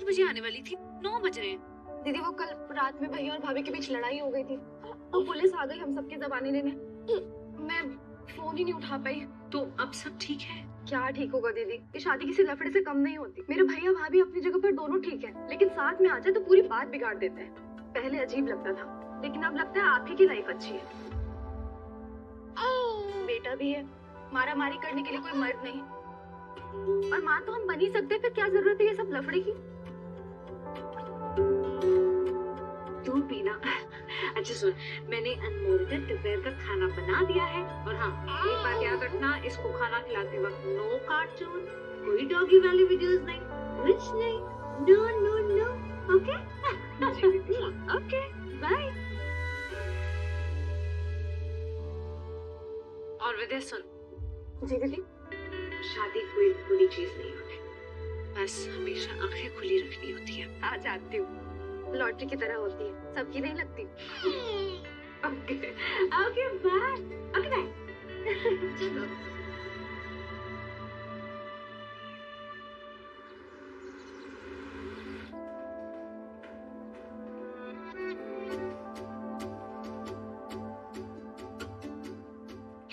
बजे आने वाली थी, 9 बज रहे हैं। दीदी वो कल रात में भैया और भाभी के बीच लड़ाई हो गई थी, तो पुलिस आ गई हम सबकी जबानी लेने। मैं फोन ही नहीं उठा पाई। तो अब सब ठीक है? क्या ठीक होगा दीदी, ये शादी किसी लफड़े से कम नहीं होती। मेरे भैया भाभी अपनी जगह पर दोनों ठीक है, लेकिन साथ में आ जाए तो पूरी बात बिगाड़ देते हैं। पहले अजीब लगता था, लेकिन अब लगता है आप ही की लाइफ अच्छी है। बेटा भी है, मारा मारी करने के लिए कोई मर्द नहीं, और माँ तो हम बन ही सकते हैं, फिर क्या जरूरत है ये सब लफड़े की। तू भी ना। अच्छा सुन, मैंने अनमोल का दोपहर का खाना बना दिया है, और हाँ एक बात याद रखना, इसको खाना खिलाते वक्त नो कार्टून, कोई डॉगी वाली वीडियोस नहीं, कुछ नहीं, no no no, okay? Okay, bye. और विद्या सुन। जी दीदी। शादी कोई बुरी चीज नहीं होती, बस हमेशा आंखें खुली रखनी होती है। आ जाती हूँ, लॉटरी की तरह होती है, सबकी नहीं लगती। Okay okay bye, okay bye. चलो।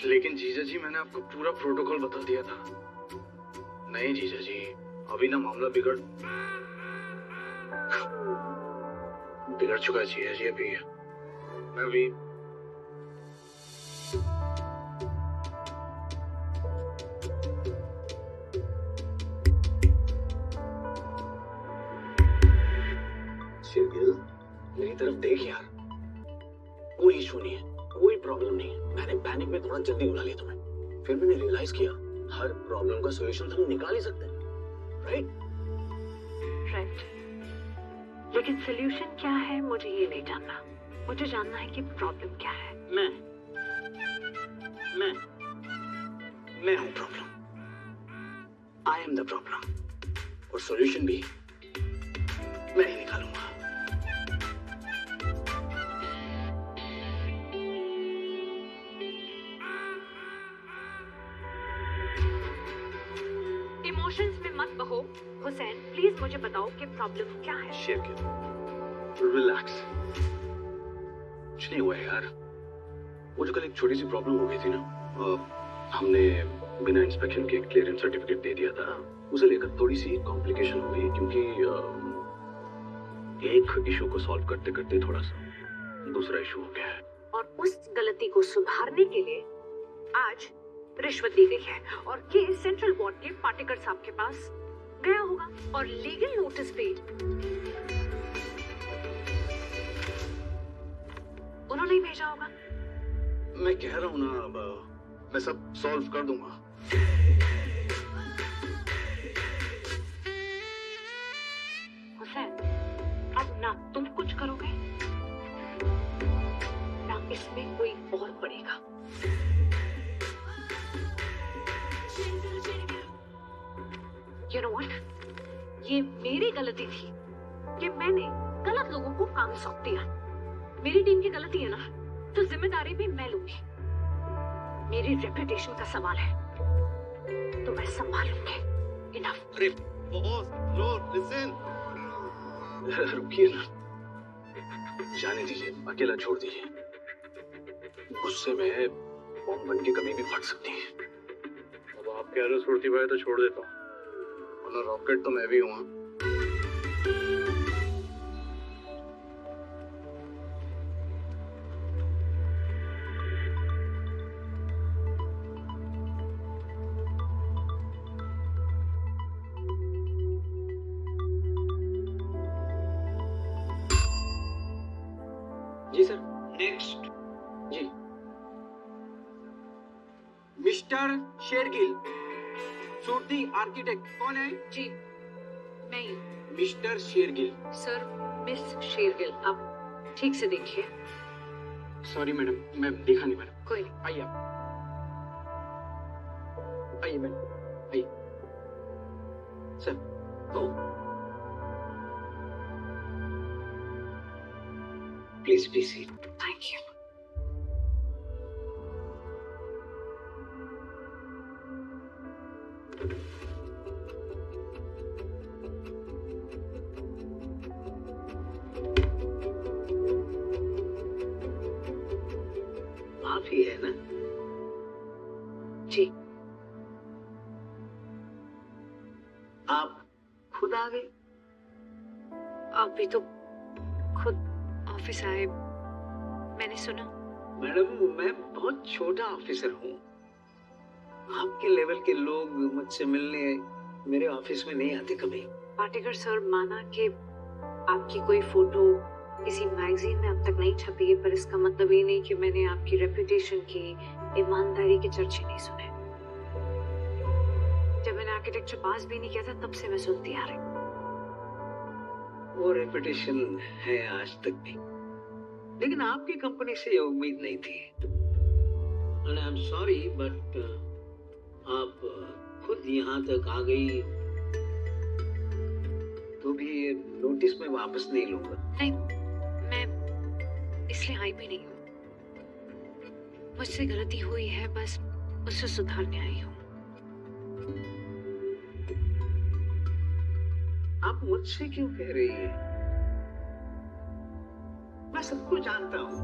लेकिन जीजा जी मैंने आपको पूरा प्रोटोकॉल बता दिया था। नहीं जीजा जी, अभी ना मामला बिगड़ चुका है जीजा जी। अभी मैं भी शिरगिल, मेरी तरफ देख यार, कोई इशू नहीं है, कोई प्रॉब्लम नहीं है। मैंने पैनिक में थोड़ा जल्दी बुला लिया तुम्हें, फिर मैंने रियलाइज किया हर प्रॉब्लम का सॉल्यूशन हम निकाल ही सकते हैं, राइट? लेकिन सॉल्यूशन क्या है मुझे ये नहीं जानना, मुझे जानना है कि प्रॉब्लम क्या है। मैं हूं problem, I am the problem, और सॉल्यूशन भी मैं ही निकालूंगा। इमोशंस में मत बहो हुसैन, प्लीज मुझे बताओ कि प्रॉब्लम क्या है। शिरगिल, रिलैक्स, कुछ नहीं हुआ है यार। वो जो कल एक छोटी सी प्रॉब्लम हो गई थी ना, हमने बिना इंस्पेक्शन के क्लियरेंस सर्टिफिकेट दे दिया था, उसे लेकर थोड़ी सी कॉम्प्लिकेशन हो गई, क्योंकि एक इशू को सॉल्व करते करते थोड़ा सा दूसरा इशू हो गया है। और उस गलती को सुधारने के लिए आज रिश्वत दी गई है, और केस सेंट्रल बोर्ड के पाटेकर साहब के पास गया होगा, और लीगल नोटिस पे उन्होंने ही भेजा होगा। मैं कह रहा हूँ ना, अब मैं सब सॉल्व कर दूंगा। हुसैन, अब ना तुम कुछ करोगे ना इसमें कोई और पड़ेगा। You know what? ये मेरी गलती थी कि मैंने गलत लोगों को काम सौंप दिया। मेरी टीम की गलती है ना, तो जिम्मेदारी भी मैं लूंगी। मेरी रेपुटेशन का सवाल है, तो मैं संभालूंगी। इनफ। अरे बॉस, लो लिसन, रुकिए ना, जाने दीजिए, अकेला छोड़ दीजिए। गुस्से में बॉम्ब बन के कभी भी फट सकती है। अब आप कह रहे हो सुरती भाई, तो छोड़ देता हूँ, वरना रॉकेट तो मैं भी हूँ। जी सर। नेक्स्ट जी। मिस्टर शेरगिल, सूरती आर्किटेक्ट कौन है? जी मैं ही। Mister Shergill. Sir, miss Shergill, आप ठीक से देखिए। सॉरी मैडम, मैं देखा नहीं मैडम। कोई नहीं। आइए आप, आइए मैडम, आइए सर। तो please please seat. Thank you. ही है ना? जी। आप खुद आ गए? आप भी तो खुद ऑफिस आए, मैंने सुना। मैडम, मैं बहुत छोटा ऑफिसर हूँ। आपके लेवल के लोग मुझसे मिलने मेरे ऑफिस में नहीं आते कभी। पाटेकर सर, माना कि आपकी कोई फोटो किसी मैगजीन में अब तक नहीं छपी है, पर इसका मतलब ये नहीं कि मैंने आपकी रेपुटेशन की, ईमानदारी के चर्चे नहीं सुने। जब मैंने आर्किटेक्चर पास भी नहीं किया था, तब से मैं सुनती आ रही हूँ। वो रेपुटेशन है आज तक भी, लेकिन आपकी कंपनी से ये उम्मीद नहीं थी। And I'm sorry, but आप खुद यहाँ तक आ गई तो भी ये नोटिस में वापस नहीं लूंगा। नहीं, मैं इसलिए आई भी नहीं हूँ। मुझसे गलती हुई है, बस उससे सुधारने आई हूँ। आप मुझसे क्यों कह रही हैं? मैं सबको जानता हूँ,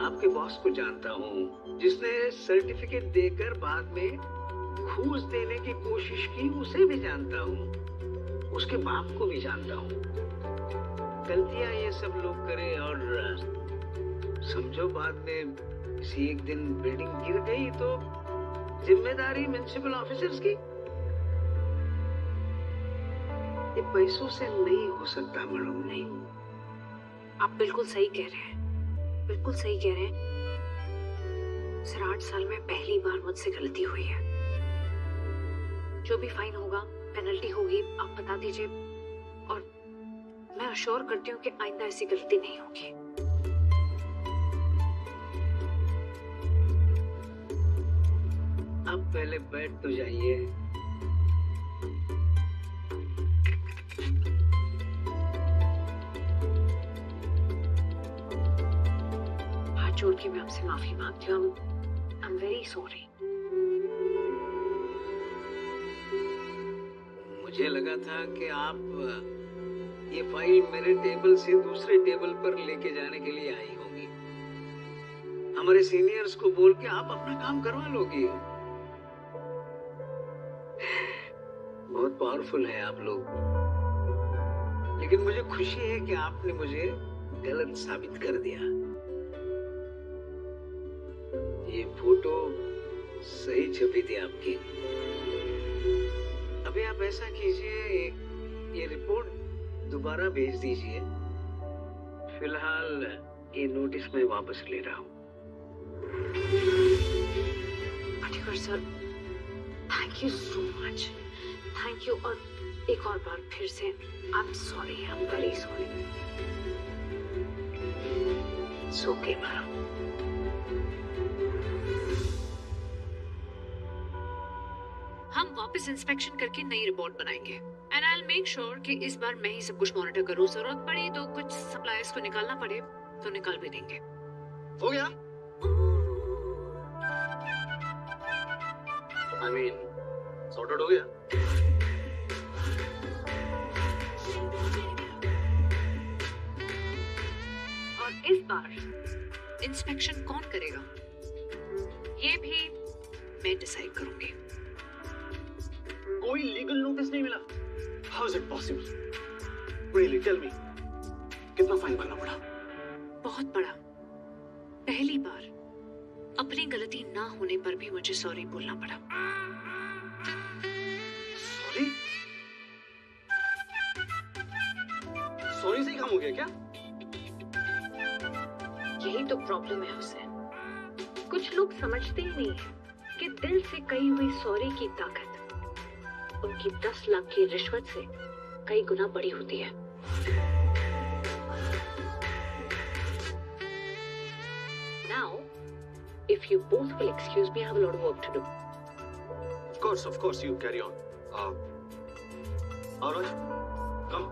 आपके बॉस को जानता हूँ, जिसने सर्टिफिकेट देकर बाद में घूस देने की कोशिश की, उसे भी जानता हूँ, उसके बाप को भी जानता हूँ। गलतियां ये सब लोग करें और समझो बाद में किसी एक दिन बिल्डिंग गिर गई तो जिम्मेदारी म्युनिसिपल ऑफिसर्स की। ये पैसों से नहीं हो सकता मैडम। नहीं, आप बिल्कुल सही कह रहे हैं, बिल्कुल सही कह रहे हैं। सर, 8 साल में पहली बार मुझसे गलती हुई है। जो भी फाइन होगा, पेनल्टी होगी, आप बता दीजिए, और मैं अश्योर करती हूँ कि आइंदा ऐसी गलती नहीं होगी। अब पहले बैठ तो जाइए। हाथ जोड़ के मैं आपसे माफी मांगती हूँ। I'm very sorry। मुझे लगा था कि आप ये फाइल मेरे टेबल से दूसरे टेबल पर लेके जाने के लिए आई होंगी। हमारे सीनियर्स को बोल के आप अपना काम करवा लोगी। बहुत पावरफुल है आप लोग, लेकिन मुझे खुशी है कि आपने मुझे गलत साबित कर दिया। ये फोटो सही छपी थी आपकी। अभी आप ऐसा कीजिए, ये रिपोर्ट दोबारा भेज दीजिए। फिलहाल ये नोटिस मैं वापस ले रहा हूँ। Patekar sir, thank you so much, thank you. और एक और बार फिर से I am sorry, I am very sorry. It's okay madam. हम वापस इंस्पेक्शन करके नई रिपोर्ट बनाएंगे, and I will make sure कि इस बार मैं ही सब कुछ मॉनिटर करूं। जरूरत पड़ी तो कुछ सप्लायर्स को निकालना पड़े तो निकाल भी देंगे। हो गया? I mean, sorted हो गया? और इस बार इंस्पेक्शन कौन करेगा, ये भी मैं डिसाइड करूंगी। कोई लीगल नोटिस नहीं मिला? How is it possible? Really, tell me. कितना फाइन भरना पड़ा? बहुत बड़ा। पहली बार अपनी गलती ना होने पर भी मुझे सॉरी बोलना पड़ा। सॉरी? सॉरी से ही काम हो गया क्या? यही तो प्रॉब्लम है हुसैन। कुछ लोग समझते ही नहीं है कि दिल से कही हुई सॉरी की ताकत उनकी 10 लाख की रिश्वत से कई गुना बड़ी होती है। Now, if you both will excuse me, I have a lot of work to do. Of course, you carry on. All right, come.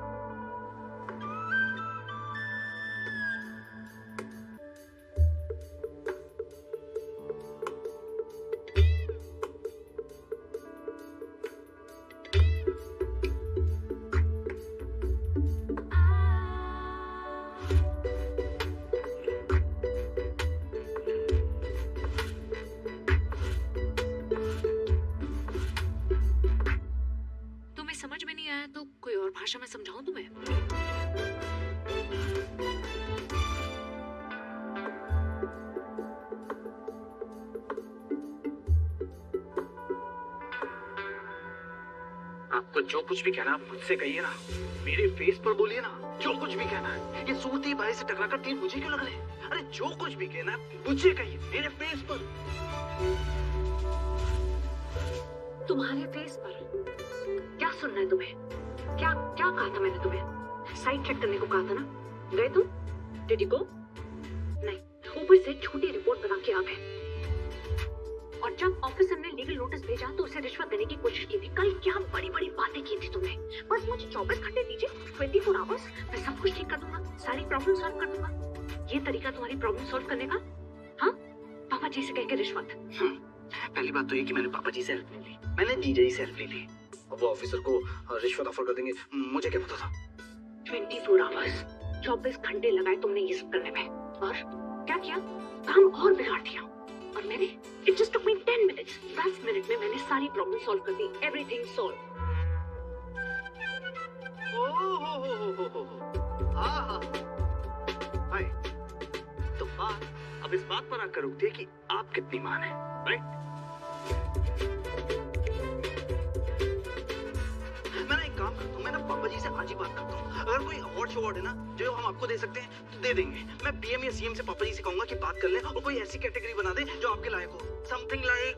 आपको जो कुछ भी कहना आप मुझसे कहिए ना, मेरे फेस पर बोलिए ना, जो कुछ भी कहना है। ये सूरती भाई से टकरा कर तीर मुझे क्यों लग रहे हैं? अरे जो कुछ भी कहना है मुझे कहिए, मेरे फेस पर। तुम्हारे फेस पर क्या सुनना है तुम्हें? क्या क्या कहा था मैंने तुम्हें? साइड चेक करने को कहा था ना? गए तुम? Did you go? नहीं, ऊपर से छोटी रिपोर्ट बना के आ गए। और जब ऑफिसर ने लीगल नोटिस भेजा तो उसे रिश्वत देने की कोशिश की थी। कल क्या बड़ी बड़ी बातें की थी तुमने। बस मुझे 24 घंटे दीजिए, 24 आवर्स, मैं सब कुछ ठीक कर दूंगा, सारी प्रॉब्लम सॉल्व कर दूंगा। ये तरीका तुम्हारी प्रॉब्लम सॉल्व करने का? हाँ, पापा जी से कह के रिश्वत। पहली बात तो ये कि मैंने पापा जी से हेल्प नहीं ली, मैंने जीजा जी से हेल्प ले ली। अब वो ऑफिसर को रिश्वत ऑफर कर देंगे, मुझे क्या पता था। 24 आवर्स, 24 घंटे लगाए तुमने ये सब करने में, और क्या किया? काम और बिगाड़ दिया। और मैंने it just took me 10 minutes, 10 minute में मैंने सारी प्रॉब्लम सॉल्व कर दी। Everything solve. हाय, तो बात अब इस बात पर आकर रुकती है कि आप कितनी मान है, राइट? मैं एक काम करता हूँ, मैं ना पापा जी से आज ही बात करता हूँ। अगर कोई अवार्ड शवार्ड है ना जो हम आपको दे सकते हैं तो दे देंगे। मैं पीएम या सीएम से पापा जी से कहूंगा कि बात कर ले और कोई ऐसी कैटेगरी बना दे जो आपके लायक हो। समथिंग लाइक,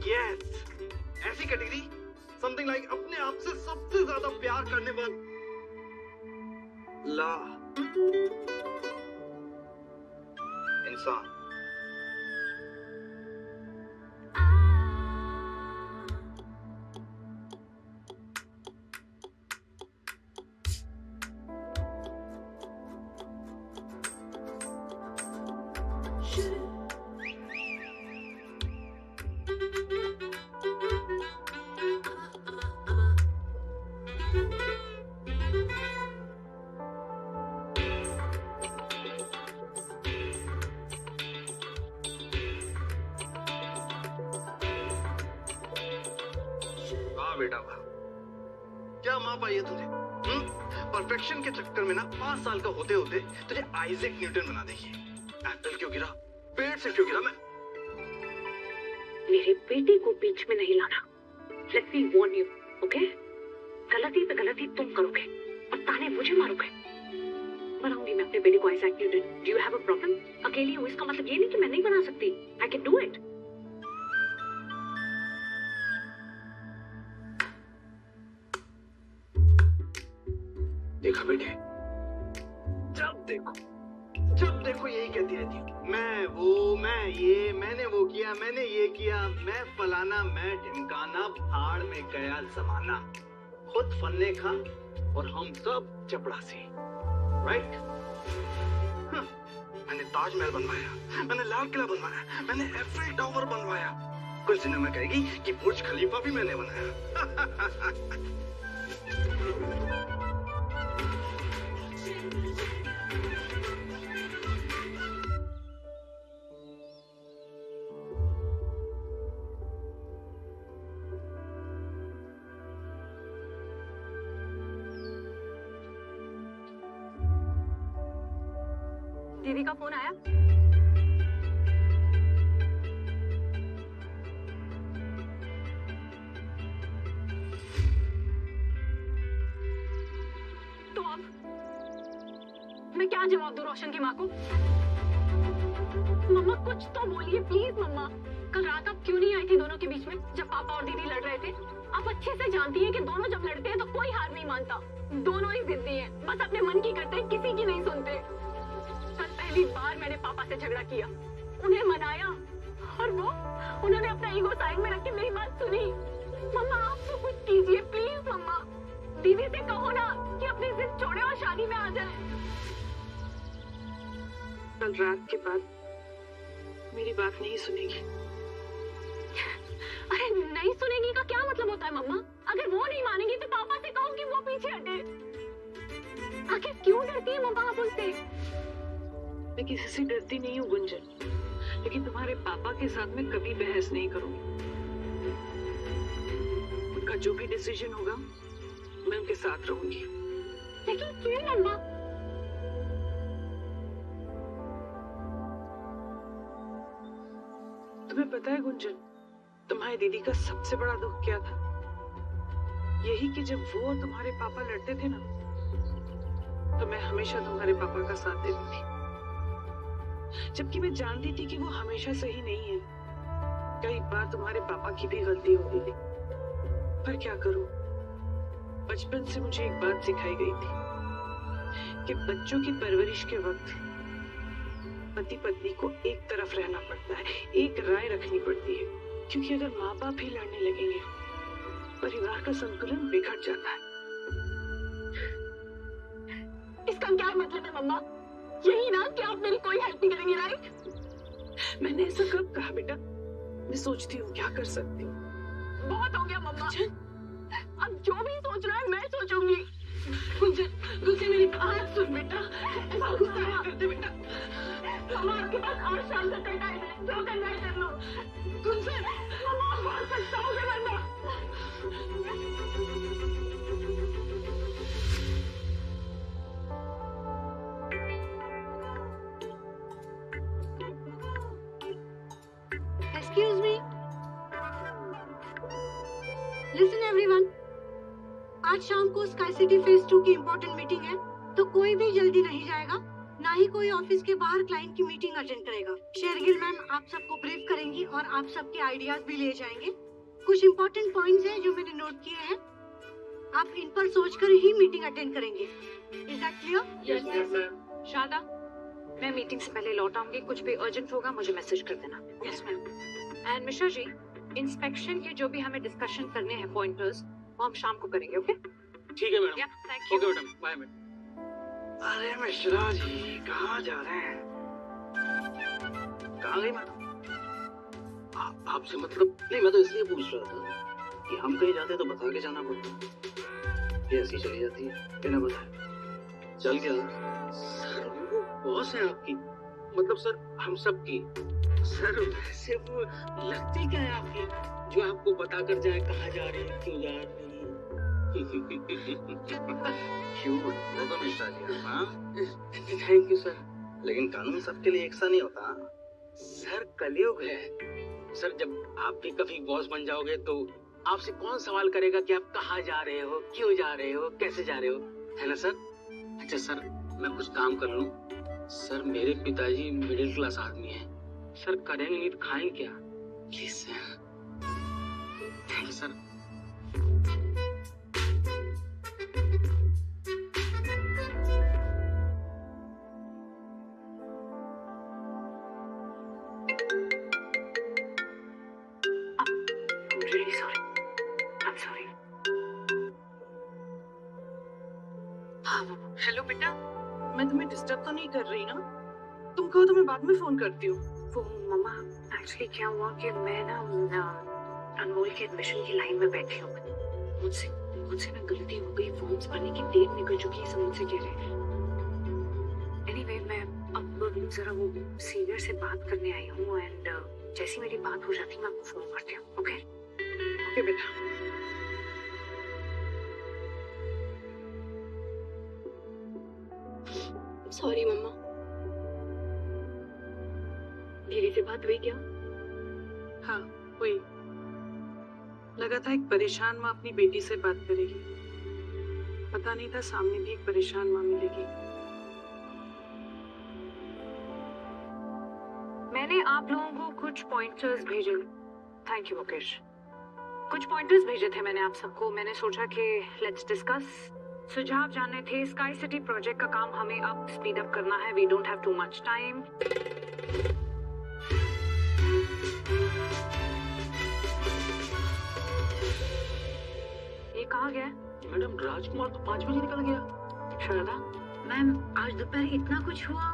यस, ऐसी कैटेगरी, समथिंग लाइक अपने आप से सबसे ज्यादा प्यार करने वाला इंसान। बेटा वाह, क्या माँ पाई है तुझे। परफेक्शन के चक्कर में ना 5 साल का होते होते तुझे आइजैक न्यूटन बना देगी। एप्पल क्यों गिरा, पेड़ से क्यों गिरा? मैं मेरे बेटे को बीच में नहीं लाना। Let me warn you, okay? गलती पे गलती तुम करोगे और ताने मुझे मारोगे। बनाऊंगी मैं अपने बेटे को Isaac Newton. Do you have a problem? अकेली हूँ इसका मतलब ये नहीं कि मैं नहीं बना सकती। I can do it. देखा बेटे, जब देखो यही कहती रहती है, मैं वो, मैं ये, मैंने वो किया, मैंने ये किया, मैं फलाना, मैं ढिमकाना, भाड़ में गया जमाना। खुद फन्ने खा और हम सब चपड़ासी, राइट? मैंने ताजमहल बनवाया, मैंने लाल किला बनवाया, मैंने एफिल टावर बनवाया। कुछ दिनों में कहेगी कि बुर्ज खलीफा भी मैंने बनाया। दीदी का फोन आया? तो अब मैं क्या जवाब दूं रोशन की माँ को? मम्मा कुछ तो बोलिए प्लीज। मम्मा, कल रात आप क्यों नहीं आई थी दोनों के बीच में जब पापा और दीदी लड़ रहे थे? आप अच्छे से जानती हैं कि दोनों जब लड़ते हैं तो कोई हार नहीं मानता। दोनों ही जिद्दी हैं, बस अपने मन की करते हैं, किसी की नहीं सुनते। कल पहली बार मैंने पापा से झगड़ा किया, उन्हें मनाया और उन्होंने अपना ईगो साइड में रख के मेरी बात सुनी। मम्मा आप तो कुछ कीजिए प्लीज। मम्मा, दीदी से कहो ना कि अपनी जिद छोड़े और शादी में आ जाए। कल रात के बाद मेरी बात नहीं सुनेगी। अरे नहीं सुनेगी का क्या मतलब होता है मम्मा? अगर वो नहीं मानेगी तो पापा से कहो कि वो पीछे हटे। आखिर क्यों डरती है मम्मा आप उनसे? मैं किसी से डरती नहीं हूँ गुंजन, लेकिन तुम्हारे पापा के साथ मैं कभी बहस नहीं करूंगी। उनका जो भी डिसीजन होगा मैं उनके साथ रहूंगी। लेकिन क्यों मम्मा? तुम्हें पता है गुंजन, तुम्हारी दीदी का सबसे बड़ा दुख क्या था? यही कि जब वो और तुम्हारे पापा लड़ते थे ना, तो मैं हमेशा तुम्हारे पापा का साथ देती थी, जबकि मैं जानती थी कि वो हमेशा सही नहीं है। कई बार तुम्हारे पापा की भी गलती होती थी, पर क्या करूं, बचपन से मुझे एक बात सिखाई गई थी कि बच्चों की परवरिश के वक्त पति पत्नी को एक तरफ रहना पड़ता है, एक राय रखनी पड़ती है, क्योंकि अगर माँ बाप भी लड़ने लगेंगे परिवार का संतुलन बिगड़ जाता है। इसका क्या मतलब है मम्मा? यही ना कि आप मेरी कोई हेल्प नहीं करेंगे, राइट? मैंने ऐसा कब कहा बेटा? मैं सोचती हूँ क्या कर सकती हूँ। बहुत हो गया मम्मा, अब जो भी सोच रहा है मैं सोचूंगी। गुंजन मेरी बात सुन बेटा, ऐसा गुस्सा मत करते बेटा। मम्मा आपके पास आज शाम तक का टाइम है, जो करना है कर लो। गुंजन मम्मा बहुत सकता हूँ वरना। Excuse me. Listen everyone. आज शाम को स्काई सिटी फेज 2 की इम्पोर्टेंट मीटिंग है, तो कोई भी जल्दी नहीं जाएगा, ना ही कोई ऑफिस के बाहर क्लाइंट की मीटिंग अटेंड करेगा। शेरगिल मैम आप सबको ब्रीफ करेंगी और आप सबके आइडियाज भी ले जाएंगे। कुछ इम्पोर्टेंट पॉइंट्स हैं जो मैंने नोट किए हैं, आप इन पर सोचकर ही मीटिंग अटेंड करेंगे। Is that clear? Yes ma'am. Sharda, मैं मीटिंग से पहले लौट आऊंगी, कुछ भी अर्जेंट होगा मुझे मैसेज कर देना। Yes ma'am. And Mishra ji, inspection के जो भी हमें डिस्कशन करने हैं पॉइंटर्स, वो हम शाम को करेंगे। ओके? ठीक है madam. Thank you. Okay madam, bye madam. अरे मिश्रा जी कहाँ जा रहे हैं? कहाँ गई मैडम? आपसे मतलब नहीं, मैं तो इसलिए पूछ रहा था कि हम कहीं जाते तो बता के जाना पड़ता, ये ऐसी चली जाती है बिना बताए। चल क्या सर, वो बॉस है आपकी, मतलब सर हम सब की। सर वैसे वो लगती क्या है आपकी जो आपको बता कर जाए कहाँ जा रही है, क्यों जा रही है? क्यों वो तो मिश्रा जी। हाँ थैंक यू सर, लेकिन कानून सबके लिए एक सा नहीं होता सर, कलयुग है सर। जब आप भी कभी बॉस बन जाओगे तो आपसे कौन सवाल करेगा कि आप कहाँ जा रहे हो, क्यों जा रहे हो, कैसे जा रहे हो, है ना सर? अच्छा सर मैं कुछ काम कर लूं? सर मेरे पिताजी मिडिल क्लास आदमी हैं सर, करेंगे नहीं तो खाएंगे क्या? Please sir. Thank you sir. really sorry. I'm sorry. Hello बेटा, मैं तुम्हें डिस्टर्ब तो नहीं कर रही ना? तुम कहो तो मैं बाद में फोन करती हूँ। वो मम्मा एक्चुअली क्या हुआ कि मैं ना अनमोल के एडमिशन की लाइन में बैठी हूँ। मुझसे ना गलती हो गई, फॉर्म्स भरने की डेट निकल चुकी है, सब मुझसे कह रहे हैं। एनीवे मैं अब जरा वो सीनियर से बात करने आई हूँ एंड जैसी मेरी बात हो जाती है मैं आपको फोन करती हूँ। ओके ओके बेटा। सॉरी मम्मा। दीदी से बात हुई क्या? हाँ हुई। लगा था एक परेशान माँ अपनी बेटी से बात करेगी, पता नहीं था सामने भी एक परेशान माँ मिलेगी। मैंने आप लोगों को कुछ पॉइंटर्स भेजे। Thank you Mukesh. कुछ पॉइंटर्स भेजे थे मैंने आप सबको। मैंने सोचा कि लेट्स डिस्कस। सुझाव जानने थे। स्काई सिटी प्रोजेक्ट का काम हमें अब स्पीड अप करना है। We don't have too much time. ये कहाँ गया? मैडम राजकुमार तो 5 बजे निकल गया। शारदा मैम आज दोपहर इतना कुछ हुआ,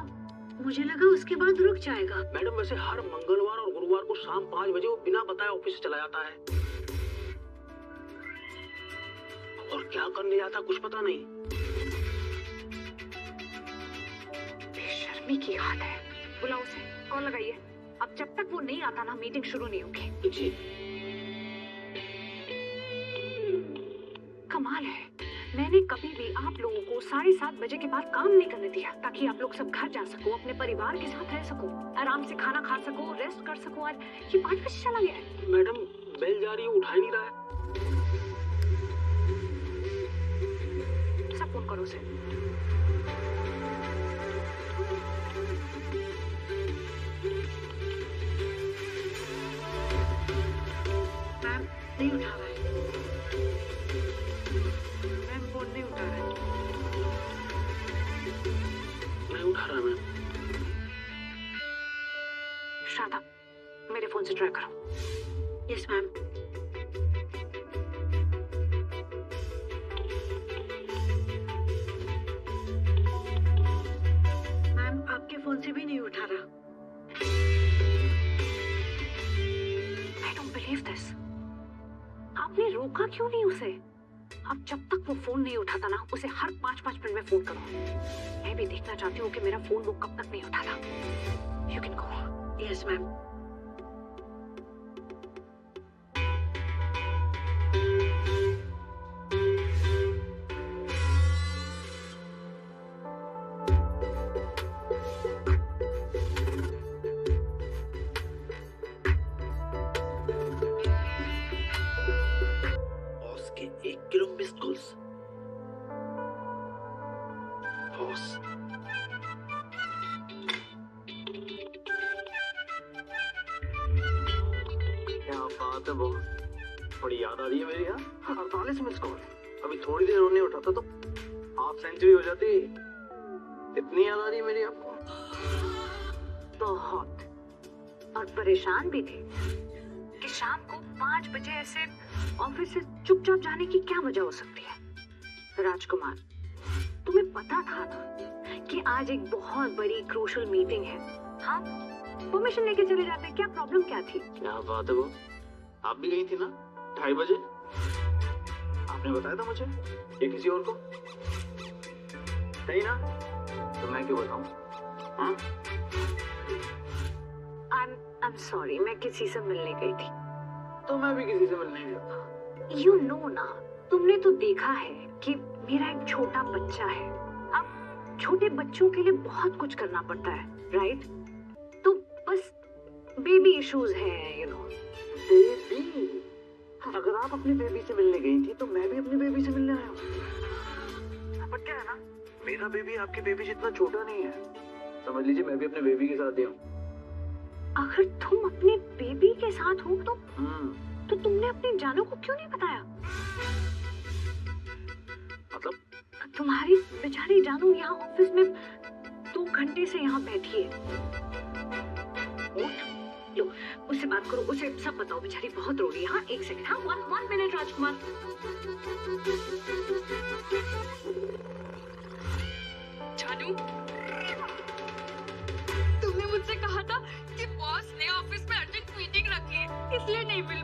मुझे लगा उसके बाद रुक जाएगा। मैडम वैसे हर मंगलवार और गुरुवार को शाम 5 बजे वो बिना बताए ऑफिस से चला जाता है, और क्या करने जाता कुछ पता नहीं। बेशर्मी की हाथ है। बुलाओ उसे, कॉल लगाइए। अब जब तक वो नहीं आता ना मीटिंग शुरू नहीं होगी। जी। कमाल है, मैंने कभी भी आप लोगों को 7:30 बजे के बाद काम नहीं करने दिया, ताकि आप लोग सब घर जा सको, अपने परिवार के साथ रह सको, आराम से खाना खा सको, रेस्ट कर सको। और ये 5 बजे चला गया है। मैडम बेल जा रही है, उठा ही नहीं रहा है। उसे। मैम नहीं उठा रहा है। मैम फोन नहीं उठा रहा है। नहीं उठा रहा मैं। श्राद्धा, मेरे फोन से ट्राई करो। Yes ma'am. मैम आपके फोन से भी नहीं उठा रहा। I don't believe this. आपने रोका क्यों नहीं उसे? अब जब तक वो फोन नहीं उठाता ना, उसे हर 5-5 मिनट में फोन करो। मैं भी देखना चाहती हूँ कि मेरा फोन वो कब तक नहीं उठाता। You can go. Yes ma'am. Boss के 1 किलो मिस्ड कॉल्स। बॉस क्या बात है बॉस, बड़ी याद आ रही है मेरी। 48 मिस कॉल, अभी थोड़ी देर और नहीं उठाता तो हाफ सेंचुरी हो जाती। इतनी याद आ रही है मेरी आपको? बहुत। और परेशान भी थे कि शाम को 5 बजे ऐसे ऑफिस से चुपचाप जाने की क्या वजह हो सकती है। राजकुमार, तुम्हें पता था ना कि आज एक बहुत बड़ी क्रूशल मीटिंग है। हाँ, परमिशन लेके चले जाते। क्या प्रॉब्लम क्या थी? क्या बात है वो, आप भी गई थी ना 2:30 बजे? आपने बताया था मुझे या किसी और को? नहीं ना, तो मैं क्यों बताऊं? हाँ? I'm sorry, मैं किसी से मिलने गई थी। तो मैं भी किसी से मिलने गया। You know ना, तुमने तो देखा है कि मेरा एक छोटा बच्चा है। अब छोटे बच्चों के लिए बहुत कुछ करना पड़ता है, राइट? तो बस बेबी इश्यूज हैं, you know। बेबी? अगर आप अपनी बेबी से मिलने गई थी तो मैं भी अपनी बेबी से मिलने आया हूँ। पर क्या है ना, मेरा बेबी आपके बेबी जितना छोटा नहीं है। समझ लीजिए मैं भी अपने बेबी के साथ ही हूँ। अगर तुम अपने बेबी के साथ हो तो तुमने अपनी जानू को क्यों नहीं बताया? मतलब? तुम्हारी बेचारी जानू यहाँ ऑफिस में 2 घंटे से यहाँ बैठी है। उठ, लो उससे बात करो, उसे सब बताओ। बेचारी बहुत रो रही है। हाँ, 1 सेकंड। हाँ, 1 मिनट राजकुमार। जानू, तुमने मुझसे कहा था कि बॉस ने ऑफिस में अर्जेंट मीटिंग रखी है, इसलिए नहीं मिल